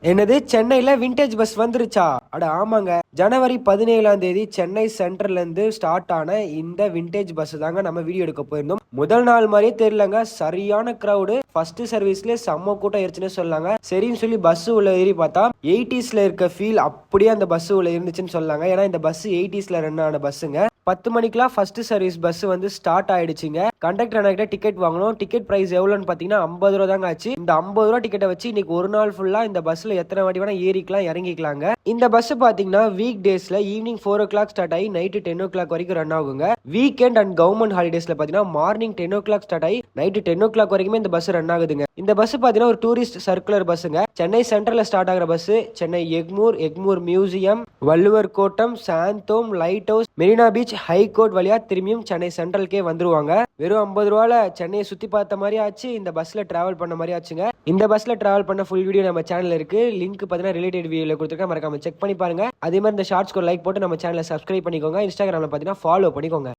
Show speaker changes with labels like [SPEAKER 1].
[SPEAKER 1] என்னது சென்னையில vintage bus வந்துருச்சா? அட ஆமாங்க. ஜனவரி 17ஆம் தேதி சென்னை சென்ட்ரல்ல இருந்து ஸ்டார்ட் ஆன இந்த விண்டேஜ் பஸ் தாங்க நம்ம வீடியோ எடுக்க போயிருந்தோம். முதல் நாள் மாதிரியே தெரியலங்க, சரியான கிரௌடு. ஃபர்ஸ்ட் சர்வீஸ்ல செம்ம கூட்டம் ஏறிச்சுன்னு சொல்லாங்க. சரின்னு சொல்லி பஸ் உள்ள ஏறி பார்த்தா 80ஸ்ல இருக்க ஃபீல் அப்படியே அந்த பஸ் உள்ள இருந்துச்சுன்னு சொல்லாங்க. ஏன்னா இந்த பஸ் 80ஸ்ல ரன் ஆன பஸ்ஸுங்க. 10 மணிக்கெல்லாம் ஃபர்ஸ்ட் சர்வீஸ் பஸ் வந்து ஸ்டார்ட் ஆயிடுச்சுங்க. கண்டக்டர் அண்ணா டிக்கெட் வாங்கணும். டிக்கெட் பிரைஸ் எவ்வளோன்னு பார்த்தீங்கன்னா 50 ரூபா தாங்க ஆச்சு. இந்த 50 ரூபா டிக்கெட்டை வச்சு இன்னைக்கு ஒரு நாள் ஃபுல்லா இந்த பஸ்ல எத்தனை வாட்டி வேணா ஏறிக்கலாம் இறங்கிக்கலாங்க. இந்த பஸ் பாத்தீங்கன்னா வீக் டேஸ்ல ஈவினிங் 4 o'clock ஸ்டார்ட் ஆகி நைட்டு 10 o'clock வரைக்கும் ரன் ஆகுங்க. வீக்கெண்ட் அண்ட் கவர்மெண்ட் ஹாலிடேஸ்ல பாத்தீங்கன்னா மார்னிங் 10 o'clock ஸ்டார்ட் ஆகி நைட்டு 10 o'clock வரைக்குமே இந்த பஸ் ரன் ஆகுதுங்க. இந்த பஸ் பாத்தீங்கன்னா ஒரு டூரிஸ்ட் சர்க்குலர் பஸ்ஸுங்க. சென்னை சென்ட்ரல்ல ஸ்டார்ட் ஆகிற bus Chennai Egmore museum, Valluvar Kottam, Santhome, light house, Marina beach, high court வழியா திரும்பியும் சென்னை சென்ட்ரலுக்கே வந்துருவாங்க. வெறும் 50 ரூபால சென்னையை சுத்தி பார்த்த மாதிரி ஆச்சு, இந்த பஸ்ல டிராவல் பண்ண மாதிரி ஆச்சுங்க. இந்த பஸ்ல டிராவல் பண்ண ஃபுல் வீடியோ நம்ம சேனல்ல இருக்கு. லிங்க் பாத்தீங்கன்னா ரிலேட்டட் வீடியோல கொடுத்துருக்கேன், மறக்காம செக் பண்ணி பாருங்க. அதே மாதிரி இந்த ஷார்ட்ஸ்க்கு லைக் போட்டு நம்ம சேனலை சப்ஸ்கிரைப் பண்ணிக்கோங்க. இன்ஸ்டாகிராம்ல பாத்தீங்கன்னா ஃபாலோ பண்ணிக்கோங்க.